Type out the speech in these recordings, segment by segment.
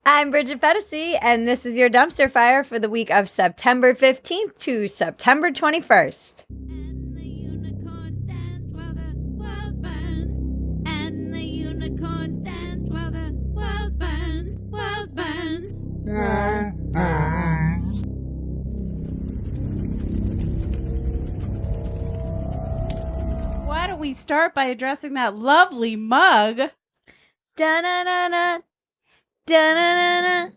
I'm Bridget Phetasy, and this is your dumpster fire for the week of September 15th to September 21st. And the unicorns dance while the world burns. And the unicorns dance while the world burns. World burns. Why don't we start by addressing that lovely mug? Da-na-na-na, da-na-na-na.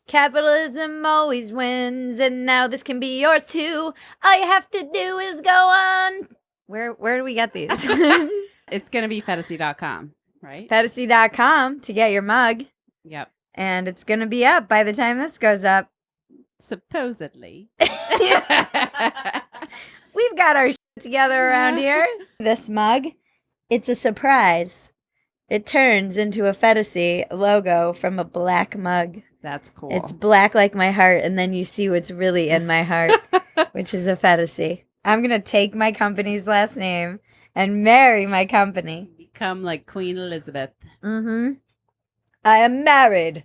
Capitalism always wins, and now this can be yours too. All you have to do is go on. Where do we get these? It's going to be Phetasy.com, right? Phetasy.com to get your mug, Yep. and it's going to be up by the time this goes up. Supposedly. We've got our shit together around here. This mug, it's a surprise. It turns into a Phetasy logo from a black mug. That's cool. It's black like my heart, and then you see what's really in my heart, which is a Phetasy. I'm going to take my company's last name and marry my company. Become like Queen Elizabeth. Mm-hmm. I am married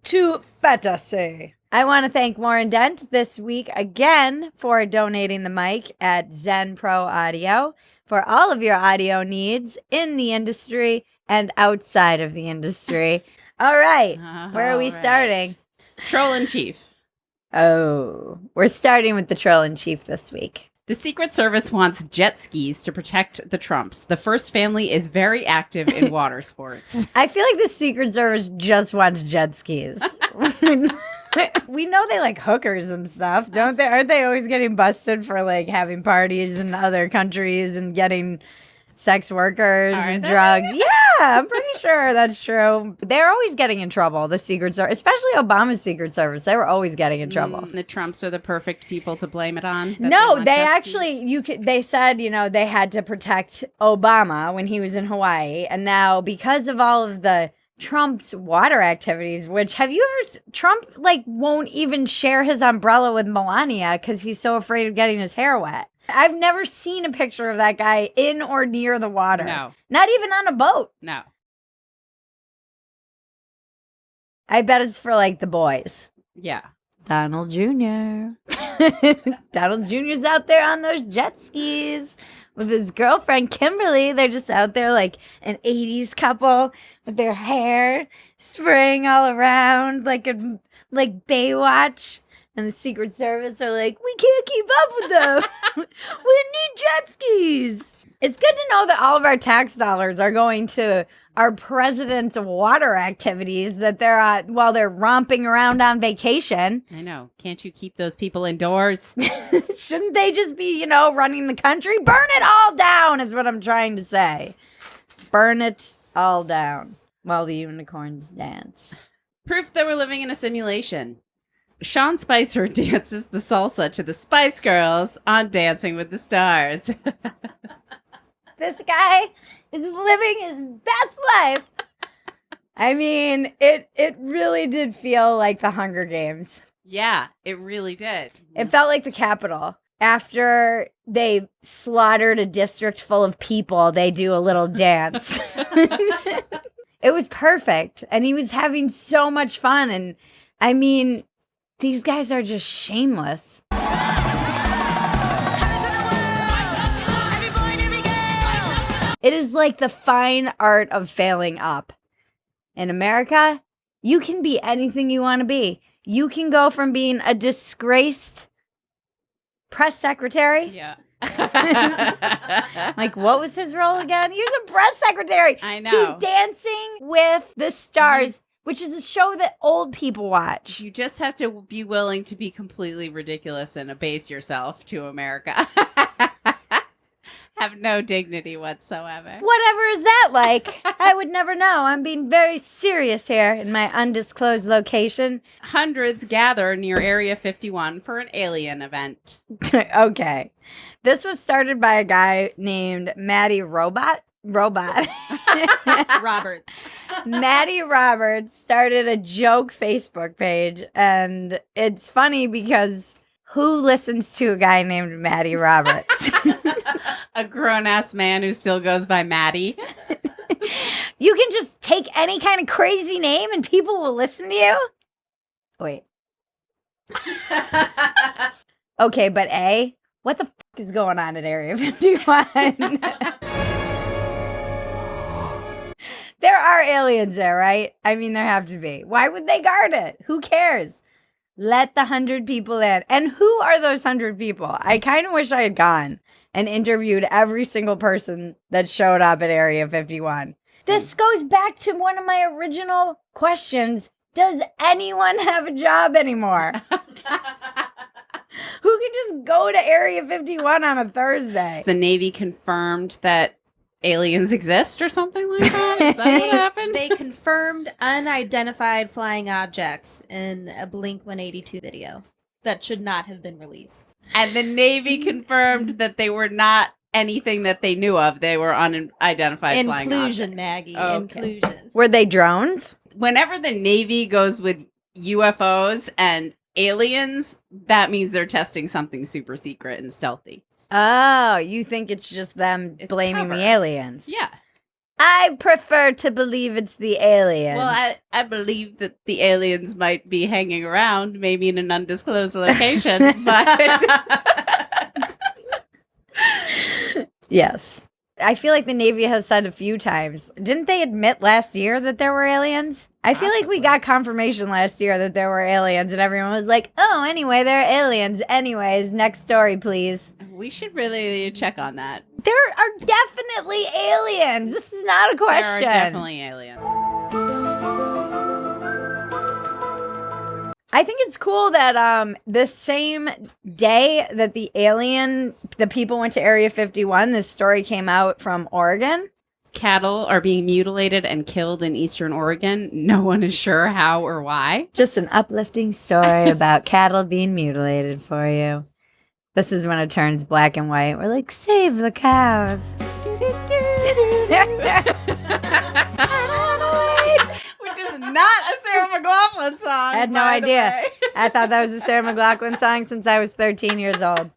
to Phetasy. I want to thank Warren Dent this week again for donating the mic at Zen Pro Audio for all of your audio needs in the industry and outside of the industry. All right. Where are we starting? Troll in Chief. Oh, we're starting with the Troll in Chief this week. The Secret Service wants jet skis to protect the Trumps. The first family is very active in water sports. I feel like the Secret Service just wants jet skis. We know they like hookers and stuff, don't they? Aren't they always getting busted for like having parties in other countries and getting sex workers and drugs? Yeah, I'm pretty sure that's true. They're always getting in trouble, the Secret Service, especially Obama's Secret Service. They were always getting in trouble. The Trumps are the perfect people to blame it on? No, they actually, they said, they had to protect Obama when he was in Hawaii. And now because of all of the Trump's water activities, which Trump won't even share his umbrella with Melania because he's so afraid of getting his hair wet. I've never seen a picture of that guy in or near the water. No. Not even on a boat. No. I bet it's for the boys. Yeah. Donald Jr. Donald Jr.'s out there on those jet skis with his girlfriend, Kimberly. They're just out there like an 80s couple with their hair spraying all around like Baywatch. And the Secret Service are like, we can't keep up with them. We need jet skis. It's good to know that all of our tax dollars are going to our president's water activities that they're at while they're romping around on vacation. I know. Can't you keep those people indoors? Shouldn't they just be, running the country? Burn it all down is what I'm trying to say. Burn it all down while the unicorns dance. Proof that we're living in a simulation. Sean Spicer dances the salsa to the Spice Girls on Dancing with the Stars. This guy is living his best life. I mean, it really did feel like the Hunger Games. Yeah, it really did. It felt like the Capitol. After they slaughtered a district full of people, they do a little dance. It was perfect. And he was having so much fun. And I mean, these guys are just shameless. It is like the fine art of failing up. In America, you can be anything you want to be. You can go from being a disgraced press secretary. Yeah. What was his role again? He was a press secretary. I know. To Dancing with the Stars, which is a show that old people watch. You just have to be willing to be completely ridiculous and abase yourself to America. Have no dignity whatsoever. Whatever is that like? I would never know. I'm being very serious here in my undisclosed location. Hundreds gather near Area 51 for an alien event. Okay. This was started by a guy named Matty Roberts. Matty Roberts started a joke Facebook page, and it's funny because who listens to a guy named Matty Roberts? A grown-ass man who still goes by Matty. You can just take any kind of crazy name and people will listen to you? Wait. Okay, but A, what the fuck is going on at Area 51? There are aliens there, right? I mean, there have to be. Why would they guard it? Who cares? Let the 100 people in. And who are those 100 people? I kind of wish I had gone and interviewed every single person that showed up at Area 51. This goes back to one of my original questions. Does anyone have a job anymore? Who can just go to Area 51 on a Thursday? The Navy confirmed that aliens exist or something like that? Is that what happened? They confirmed unidentified flying objects in a Blink 182 video that should not have been released. And the Navy confirmed that they were not anything that they knew of. They were unidentified flying Inclusion, objects. Maggie. Okay. Inclusion. Were they drones? Whenever the Navy goes with UFOs and aliens, that means they're testing something super secret and stealthy. Oh, you think it's just them It's blaming cover. the aliens? Yeah. I prefer to believe it's the aliens. Well, I believe that the aliens might be hanging around, maybe in an undisclosed location, but Yes. I feel like the Navy has said a few times. Didn't they admit last year that there were aliens? I feel like we Possibly. got confirmation last year that there were aliens, and everyone was like, oh, anyway, there are aliens. Anyways, next story, please. we should really check on that. There are definitely aliens. This is not a question. There are definitely aliens. I think it's cool that the same day that the people went to Area 51, this story came out from Oregon. Cattle are being mutilated and killed in eastern Oregon. No one is sure how or why. Just an uplifting story about cattle being mutilated for you. This is when it turns black and white. We're like, save the cows. Which is not a Sarah McLachlan song. I had no by the idea. way. I thought that was a Sarah McLachlan song since I was 13 years old.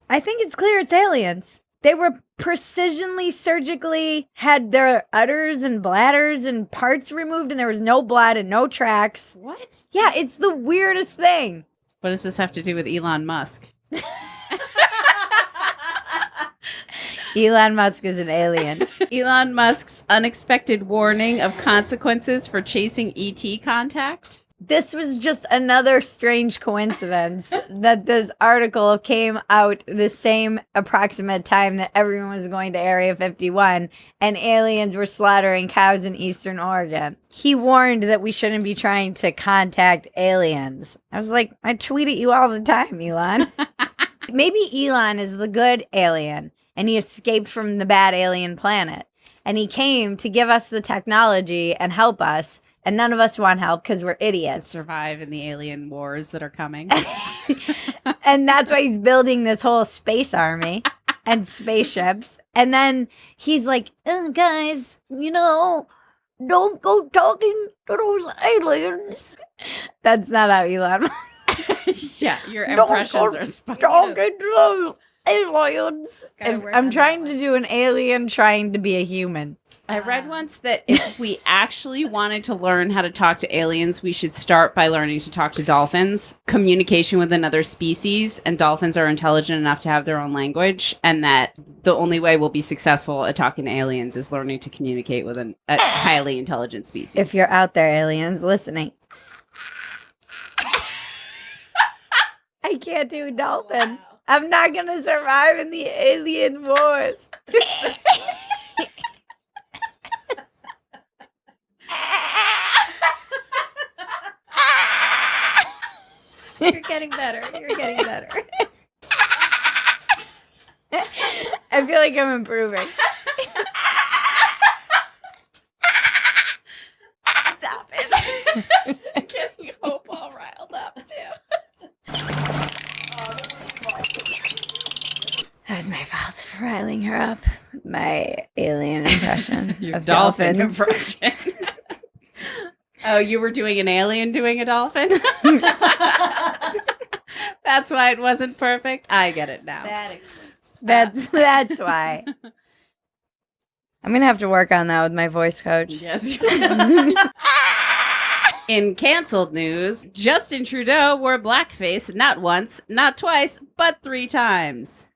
I think it's clear it's aliens. They were precisionally, surgically had their udders and bladders and parts removed, and there was no blood and no tracks. What? Yeah, it's the weirdest thing. What does this have to do with Elon Musk? Elon Musk is an alien. Elon Musk's unexpected warning of consequences for chasing ET contact. This was just another strange coincidence that this article came out the same approximate time that everyone was going to Area 51 and aliens were slaughtering cows in eastern Oregon. He warned that we shouldn't be trying to contact aliens. I was like, I tweet at you all the time, Elon. Maybe Elon is the good alien and he escaped from the bad alien planet. And he came to give us the technology and help us. And none of us want help because we're To idiots. survive in the alien wars that are coming. And that's why he's building this whole space army and spaceships. And then he's like, oh, guys, don't go talking to those aliens. That's not how Elon. Yeah, your Don't impressions go are spot talking to those aliens. Gotta work I'm on trying that to one. do an alien trying to be a human. I read once that if we actually wanted to learn how to talk to aliens, we should start by learning to talk to dolphins. Communication with another species, and dolphins are intelligent enough to have their own language, and that the only way we'll be successful at talking to aliens is learning to communicate with a highly intelligent species. If you're out there, aliens, listening. I can't do dolphin. Wow. I'm not going to survive in the alien wars. You're getting better. You're getting better. I feel like I'm improving. Stop it. Getting Hope all riled up, too. That was my fault for riling her up with my alien impression Your of dolphin dolphins. impression. Oh, you were doing an alien doing a dolphin? That's why it wasn't perfect. I get it now. That explains. That's why. I'm going to have to work on that with my voice coach. Yes. In canceled news, Justin Trudeau wore blackface not once, not twice, but 3 times.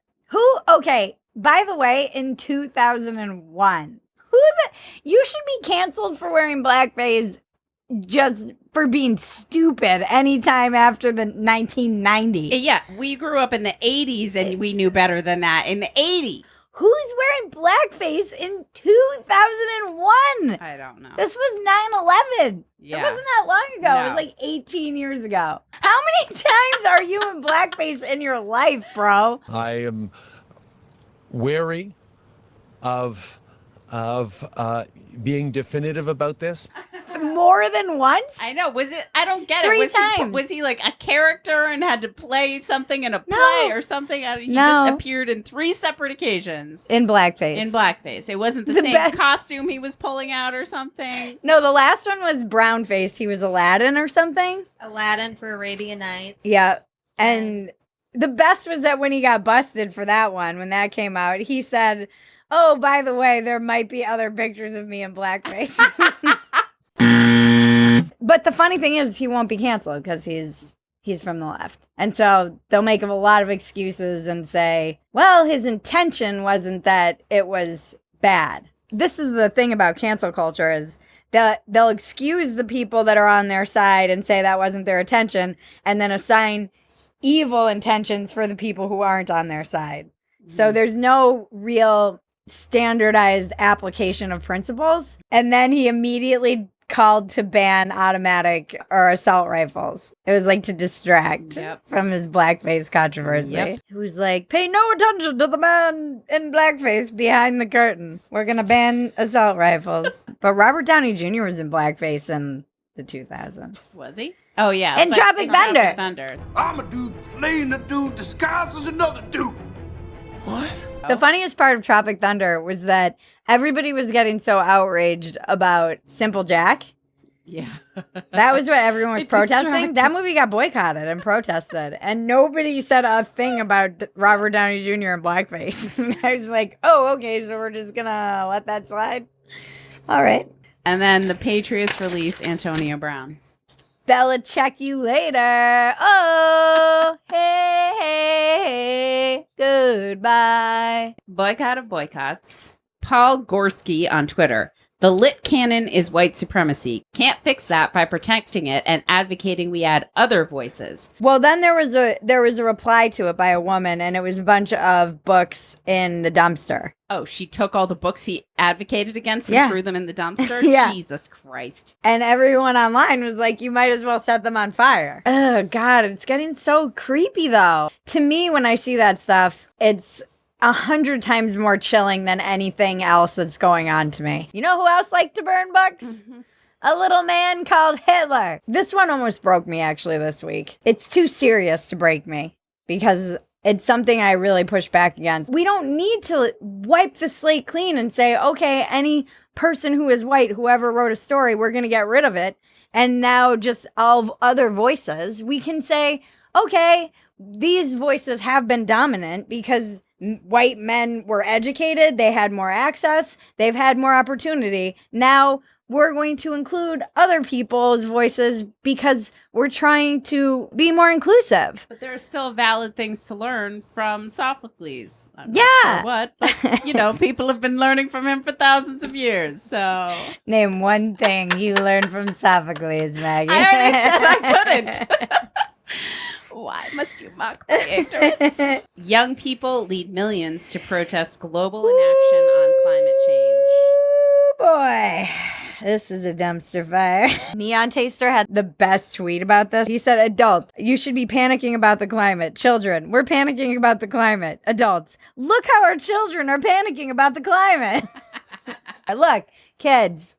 Okay, by the way, in 2001, you should be canceled for wearing blackface just for being stupid anytime after the 1990s. Yeah, we grew up in the 80s and we knew better than that. In the 80s. Who's wearing blackface in 2001? I don't know. This was 9/11. Yeah. It wasn't that long ago. No. It was like 18 years ago. How many times are you in blackface in your life, bro? I am wary of being definitive about this. More than once? I know. Was it? I don't get 3 it. times. Was he like a character and had to play something in a play No. or something? He No. just appeared in 3 separate occasions In blackface. in blackface. It wasn't the same best- costume he was pulling out or something. No, the last one was brown face. He was Aladdin or something. Aladdin for Arabian Nights. Yeah. And the best was that when he got busted for that one, when that came out, he said, "Oh, by the way, there might be other pictures of me in blackface." But the funny thing is, he won't be canceled because he's from the left. And so they'll make him a lot of excuses and say, well, his intention wasn't that it was bad. This is the thing about cancel culture is that they'll excuse the people that are on their side and say that wasn't their intention and then assign evil intentions for the people who aren't on their side. So there's no real standardized application of principles. And then he immediately called to ban automatic or assault rifles. It was like to distract from his blackface controversy. Yep. He was like, pay no attention to the man in blackface behind the curtain. We're going to ban assault rifles. But Robert Downey Jr. was in blackface in the 2000s. Was he? Oh, yeah. In but- Tropic Thunder. Tropic Thunder. I'm a dude playing a dude disguised as another dude. What? The funniest part of Tropic Thunder was that everybody was getting so outraged about Simple Jack. Yeah. That was what everyone was It's protesting. distracting. That movie got boycotted and protested, and nobody said a thing about Robert Downey Jr. in blackface. I was like, oh, okay, so we're just gonna let that slide? All right. And then the Patriots release Antonio Brown. Bella, check you later. Oh, hey, hey, goodbye. Boycott of Boycotts. Paul Gorski on Twitter. The lit canon is white supremacy. Can't fix that by protecting it and advocating we add other voices. Well, then there was a reply to it by a woman, and it was a bunch of books in the dumpster. Oh, she took all the books he advocated against and Yeah. threw them in the dumpster? Yeah. Jesus Christ. And everyone online was like, you might as well set them on fire. Oh, God, it's getting so creepy, though. To me, when I see that stuff, it's 100 times more chilling than anything else that's going on to me. You know who else liked to burn books? A little man called Hitler. This one almost broke me, actually, this week. It's too serious to break me because it's something I really push back against. We don't need to wipe the slate clean and say, okay, any person who is white, whoever wrote a story, we're going to get rid of it. And now just all other voices, we can say, okay, these voices have been dominant because white men were educated, they had more access, they've had more opportunity. Now we're going to include other people's voices because we're trying to be more inclusive. But there are still valid things to learn from Sophocles. I'm not Yeah. sure what, but, people have been learning from him for thousands of years, so... Name one thing you learned from Sophocles, Maggie. I already said I couldn't. Why must you mock my ignorance? Young people lead millions to protest global inaction on climate change. Ooh, boy. This is a dumpster fire. Neon Taster had the best tweet about this. He said, adults, you should be panicking about the climate. Children, we're panicking about the climate. Adults, look how our children are panicking about the climate. Look, kids,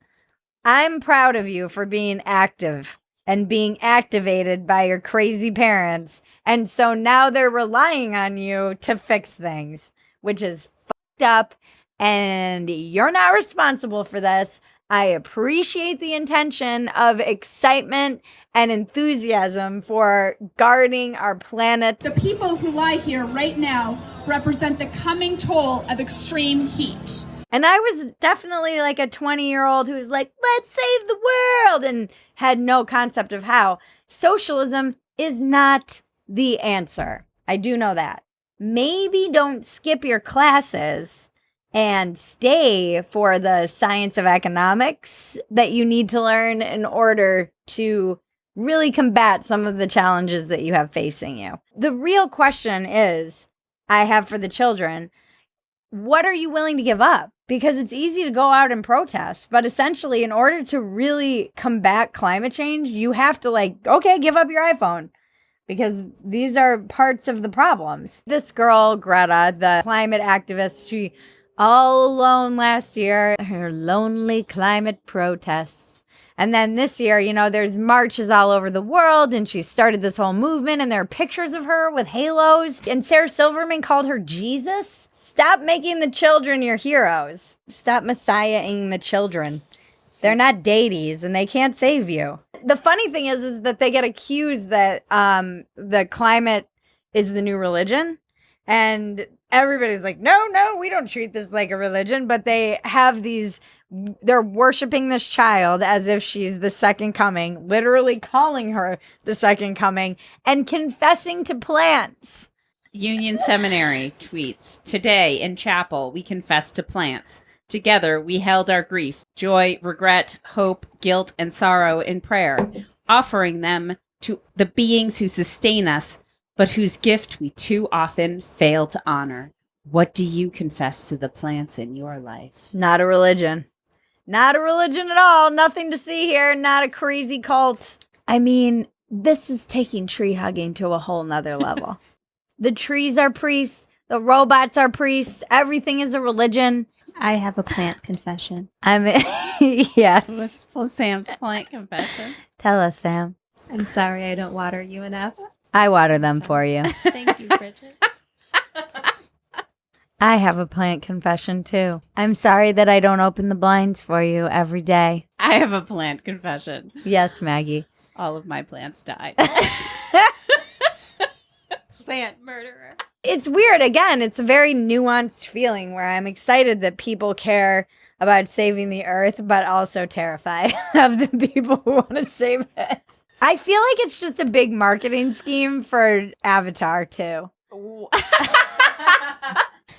I'm proud of you for being active and being activated by your crazy parents. And so now they're relying on you to fix things, which is fucked up. And you're not responsible for this. I appreciate the intention of excitement and enthusiasm for guarding our planet. The people who lie here right now represent the coming toll of extreme heat. And I was definitely like a 20-year-old who was like, let's save the world, and had no concept of how. Socialism is not the answer. I do know that. Maybe don't skip your classes and stay for the science of economics that you need to learn in order to really combat some of the challenges that you have facing you. The real question is, I have for the children, what are you willing to give up? Because it's easy to go out and protest, but essentially in order to really combat climate change, you have to okay, give up your iPhone, because these are parts of the problems. This girl, Greta, the climate activist, she all alone last year, her lonely climate protests. And then this year, there's marches all over the world, and she started this whole movement, and there are pictures of her with halos. And Sarah Silverman called her Jesus. Stop making the children your heroes. Stop messiahing the children. They're not deities, and they can't save you. The funny thing is that they get accused that the climate is the new religion. And everybody's like, no, we don't treat this like a religion. But they have they're worshiping this child as if she's the second coming, literally calling her the second coming, and confessing to plants. Union Seminary tweets, today in chapel, we confess to plants. Together, we held our grief, joy, regret, hope, guilt, and sorrow in prayer, offering them to the beings who sustain us, but whose gift we too often fail to honor. What do you confess to the plants in your life? Not a religion. Not a religion at all. Nothing to see here. Not a crazy cult. I mean, this is taking tree hugging to a whole nother level. The trees are priests. The robots are priests. Everything is a religion. I have a plant confession. Yes. What's Sam's plant confession? Tell us, Sam. I'm sorry I don't water you enough. I water them for you. Thank you, Bridget. I have a plant confession too. I'm sorry that I don't open the blinds for you every day. I have a plant confession. Yes, Maggie. All of my plants died. Plant murderer. It's weird. Again, it's a very nuanced feeling where I'm excited that people care about saving the earth, but also terrified of the people who want to save it. I feel like it's just a big marketing scheme for Avatar too.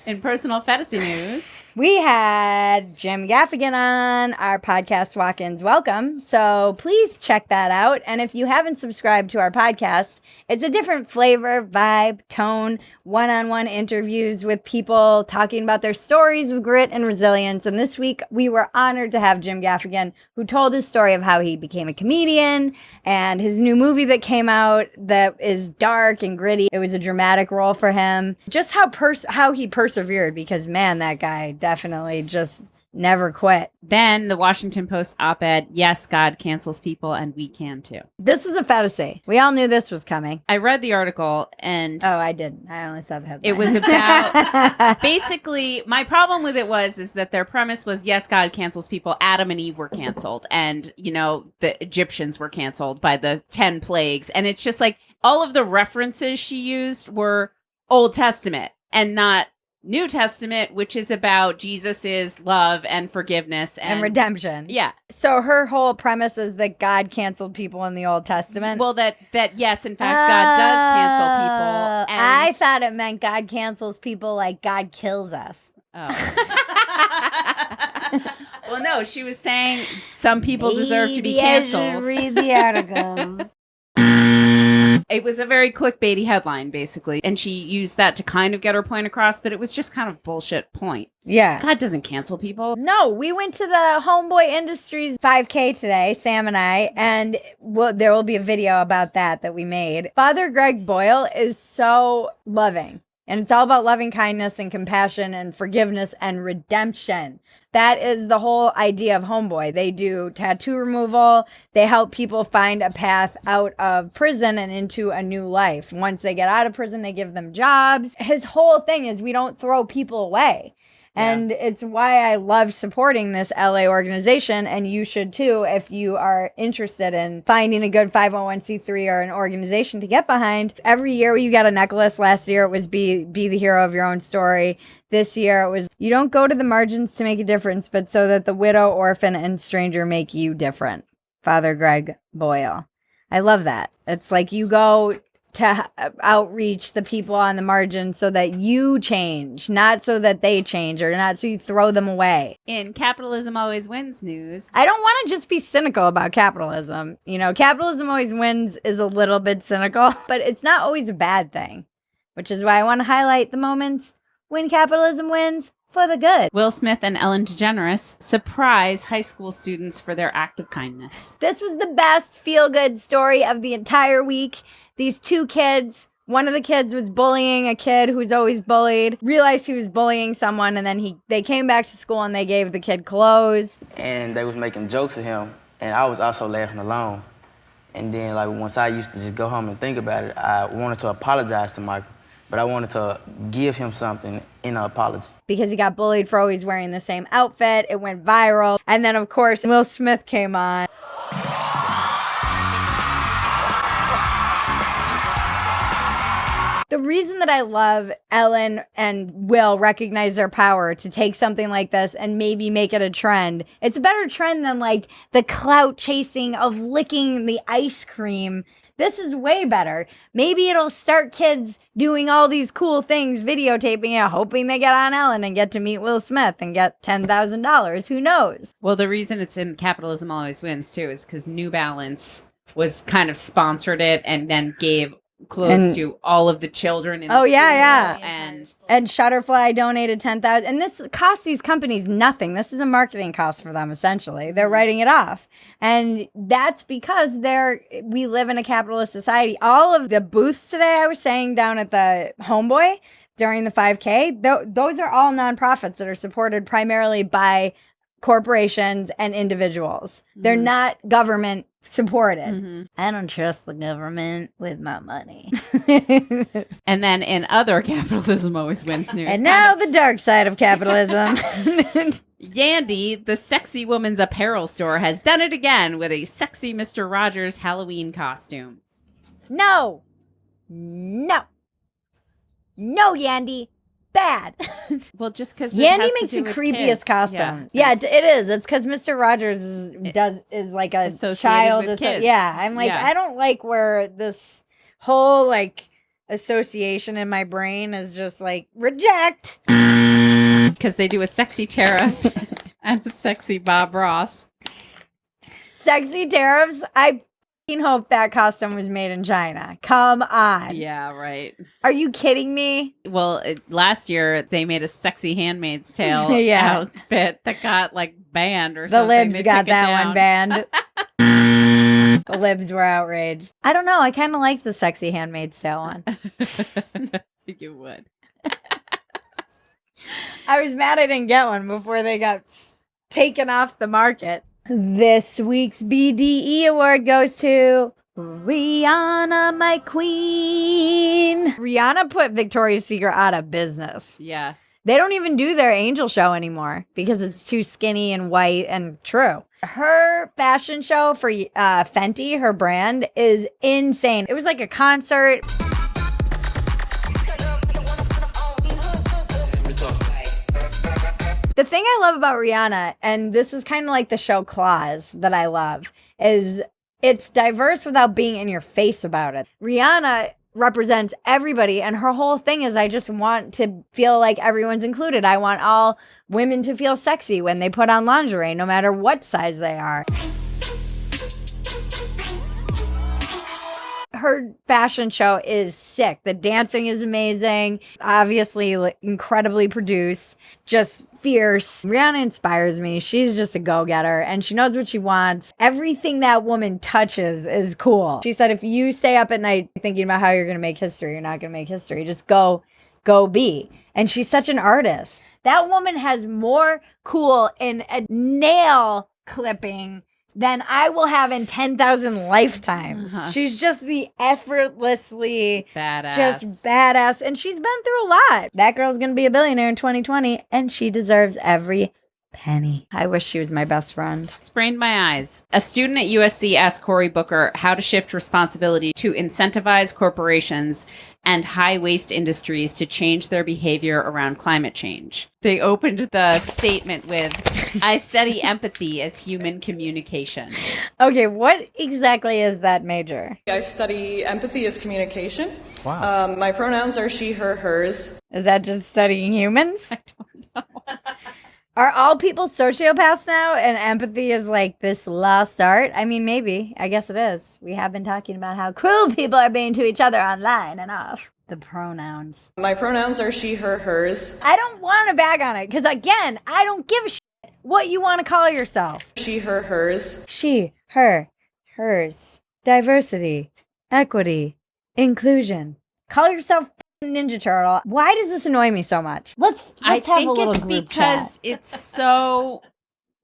In personal Phetasy news, We had Jim Gaffigan on our podcast, Walk-Ins Welcome. So please check that out. And if you haven't subscribed to our podcast, it's a different flavor, vibe, tone, one-on-one interviews with people talking about their stories of grit and resilience. And this week, we were honored to have Jim Gaffigan, who told his story of how he became a comedian and his new movie that came out that is dark and gritty. It was a dramatic role for him. Just how he persevered, because, man, that guy definitely just never quit. then the Washington Post op-ed, yes, God cancels people and we can too. This is a Phetasy. We all knew this was coming. I read the article and Oh, I didn't. I only saw the headline. it was about basically my problem with it is that their premise was, yes, God cancels people. Adam and Eve were canceled, and the Egyptians were canceled by the 10 plagues, and it's just like all of the references she used were Old Testament and not New Testament, which is about Jesus' love and forgiveness and redemption. Yeah. So her whole premise is that God canceled people in the Old Testament. Well, that yes, in fact, God does cancel people. And I thought it meant God cancels people like God kills us. Oh. Well, no, she was saying some people deserve to be Maybe I should canceled. read the articles. It was a very clickbaity headline, basically, and she used that to kind of get her point across, but it was just kind of bullshit point. Yeah. God doesn't cancel people. No, we went to the Homeboy Industries 5K today, Sam and I, and there will be a video about that we made. Father Greg Boyle is so loving. And it's all about loving kindness and compassion and forgiveness and redemption. That is the whole idea of Homeboy. They do tattoo removal. They help people find a path out of prison and into a new life. Once they get out of prison, they give them jobs. His whole thing is we don't throw people away. And it's why I love supporting this LA organization, and you should too if you are interested in finding a good 501c3 or an organization to get behind. Every year you got a necklace. Last year it was be the hero of your own story. This year it was you don't go to the margins to make a difference, but so that the widow, orphan, and stranger make you different. Father Greg Boyle. I love that. It's like you go to outreach the people on the margins so that you change, not so that they change, or not so you throw them away. In Capitalism Always Wins news, I don't want to just be cynical about capitalism. You know, capitalism always wins is a little bit cynical, but it's not always a bad thing, which is why I want to highlight the moments when capitalism wins for the good. Will Smith and Ellen DeGeneres surprise high school students for their act of kindness. This was the best feel-good story of the entire week. These two kids, one of the kids was bullying a kid who's always bullied, realized he was bullying someone, and then they came back to school and they gave the kid clothes. And they was making jokes of him, and I was also laughing along. And then, like, once I used to just go home and think about it, I wanted to apologize to Michael, but I wanted to give him something in an apology. Because he got bullied for always wearing the same outfit. It went viral. And then, of course, Will Smith came on. The reason that I love Ellen and Will recognize their power to take something like this and maybe make it a trend. It's a better trend than like the clout chasing of licking the ice cream. This is way better. Maybe it'll start kids doing all these cool things, videotaping it, hoping they get on Ellen and get to meet Will Smith and get $10,000. Who knows? Well, the reason it's in Capitalism Always Wins, too, is because New Balance was kind of sponsored it and then gave close to all of the children in the school. Yeah. And Shutterfly donated $10,000, and this costs these companies nothing. This is a marketing cost for them. Essentially, they're writing it off, and that's because we live in a capitalist society. All of the booths today, I was saying down at the Homeboy during the 5K, those are all nonprofits that are supported primarily by corporations and individuals. They're not government supported. I don't trust the government with my money. And then in other Capitalism Always Wins news. And now the dark side of capitalism. Yandy, the sexy woman's apparel store, has done it again with a sexy Mr. Rogers Halloween costume. No, Yandy. Bad. Well, just because Yandy makes the creepiest costume. Yeah, it is. It's because Mr. Rogers is like a child. Yeah, I'm like, I don't like where this whole like association in my brain is just like reject. Because they do a sexy Tara and a sexy Bob Ross. Sexy tariffs. I hope that costume was made in China. Come on. Yeah, right. Are you kidding me? Well, last year they made a sexy Handmaid's Tale outfit that got like banned or something. The libs got that one banned. The libs were outraged. I don't know. I kind of like the sexy Handmaid's Tale one. I think you would. I was mad I didn't get one before they got taken off the market. This week's BDE award goes to Rihanna, my queen. Rihanna put Victoria's Secret out of business. Yeah. They don't even do their angel show anymore because it's too skinny and white and true. Her fashion show for Fenty, her brand, is insane. It was like a concert. The thing I love about Rihanna, and this is kind of like the show Claws that I love, is it's diverse without being in your face about it. Rihanna represents everybody, and her whole thing is I just want to feel like everyone's included. I want all women to feel sexy when they put on lingerie, no matter what size they are. Her fashion show is sick. The dancing is amazing. Obviously, incredibly produced. Just fierce. Rihanna inspires me. She's just a go-getter, and she knows what she wants. Everything that woman touches is cool. She said, if you stay up at night thinking about how you're going to make history, you're not going to make history. Just go be. And she's such an artist. That woman has more cool in a nail clipping than I will have in 10,000 lifetimes. She's just the effortlessly Badass. just badass. And she's been through a lot. That girl's going to be a billionaire in 2020, and she deserves every penny. I wish she was my best friend. Sprained My Eyes. A student at USC asked Cory Booker how to shift responsibility to incentivize corporations and high-waste industries to change their behavior around climate change. They opened the statement with, I study empathy as human communication. Okay, what exactly is that major? I study empathy as communication. Wow. My pronouns are she, her, hers. Is that just studying humans? I don't know. Are all people sociopaths now and empathy is like this lost art? I mean, maybe. I guess it is. We have been talking about how cruel people are being to each other online and off. The pronouns. My pronouns are she, her, hers. I don't want to bag on it because, again, I don't give a shit what you want to call yourself. She, her, hers. She, her, hers. Diversity, equity, inclusion. Call yourself Ninja Turtle. Why does this annoy me so much? Let's I have a think little it's group because chat. it's so...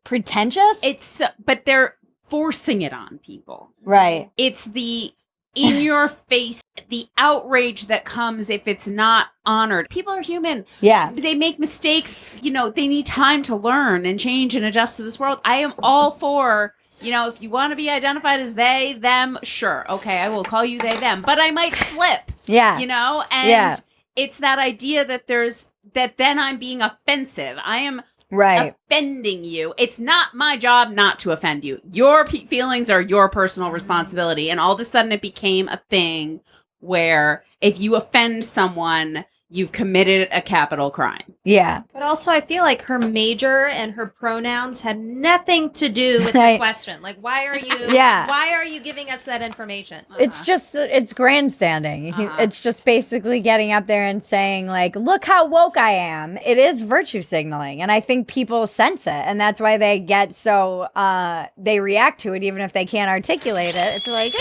Pretentious? It's so, but they're forcing it on people. Right. It's the in your face, the outrage that comes if it's not honored. People are human. Yeah. They make mistakes. You know, they need time to learn and change and adjust to this world. I am all for, you know, if you want to be identified as they, them, sure. Okay, I will call you they, them. But I might slip. Yeah. You know? And it's that idea that that then I'm being offensive. I am offending you. It's not my job not to offend you. Your feelings are your personal responsibility. And all of a sudden it became a thing where if you offend someone, you've committed a capital crime. Yeah. But also, I feel like her major and her pronouns had nothing to do with the question. Like, why are you? Why are you giving us that information? It's just, it's grandstanding. It's just basically getting up there and saying, like, look how woke I am. It is virtue signaling. And I think people sense it. And that's why they get so, they react to it, even if they can't articulate it. It's like,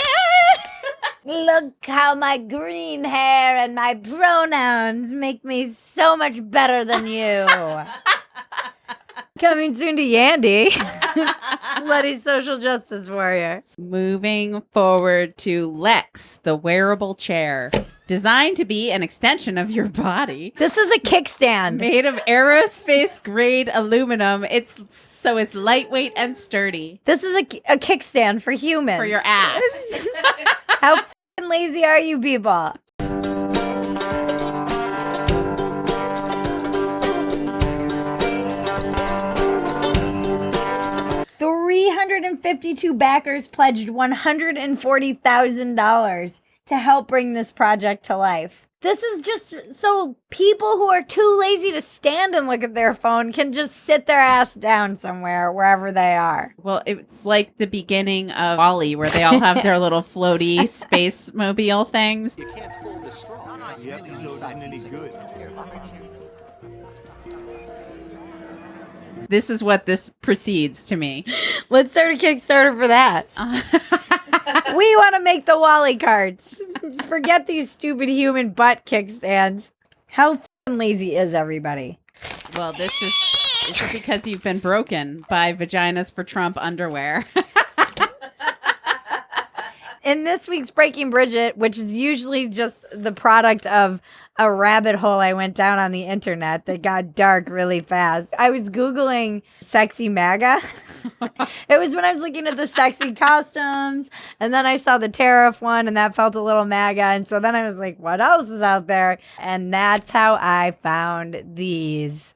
look how my green hair and my pronouns make me so much better than you. Coming soon to Yandy. Slutty social justice warrior. Moving forward to Lex, the wearable chair. Designed to be an extension of your body. This is a kickstand. Made of aerospace grade aluminum. It's lightweight and sturdy. This is a kickstand for humans. For your ass. How f***ing lazy are you people? $352 backers pledged $140,000 to help bring this project to life. This is just so people who are too lazy to stand and look at their phone can just sit their ass down somewhere, wherever they are. Well, it's like the beginning of WALL-E, where they all have their little floaty space mobile things. You can't fool the straw. You have to decide any good. This is what this precedes to me. Let's start a Kickstarter for that. We want to make the Wally cards. Forget these stupid human butt kickstands. How f***ing lazy is everybody? Well, this is because you've been broken by Vaginas for Trump underwear. In this week's Breaking Bridget, which is usually just the product of a rabbit hole I went down on the internet that got dark really fast, I was Googling sexy MAGA. It was when I was looking at the sexy costumes, and then I saw the tariff one, and that felt a little MAGA. And so then I was like, what else is out there? And that's how I found these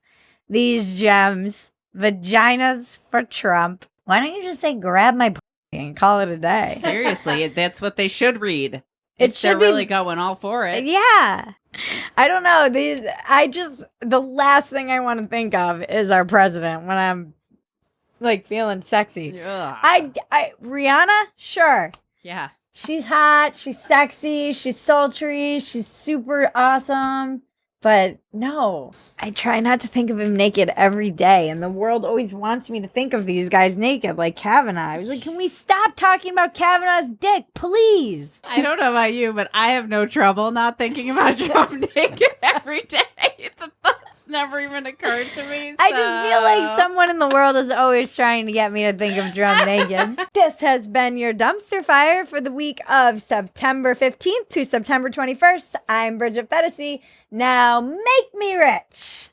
gems. Vaginas for Trump. Why don't you just say, grab my and call it a day? Seriously, that's what they should read. It If they're should be- really going all for it. Yeah. I don't know. The last thing I want to think of is our president when I'm like feeling sexy. Ugh. Rihanna, sure. Yeah. She's hot, she's sexy, she's sultry, she's super awesome. But no, I try not to think of him naked every day. And the world always wants me to think of these guys naked, like Kavanaugh. I was like, can we stop talking about Kavanaugh's dick, please? I don't know about you, but I have no trouble not thinking about Trump naked every day. never even occurred to me. I just feel like someone in the world is always trying to get me to think of drum naked. This has been your dumpster fire for the week of September 15th to September 21st. I'm Bridget Phetasy. Now make me rich.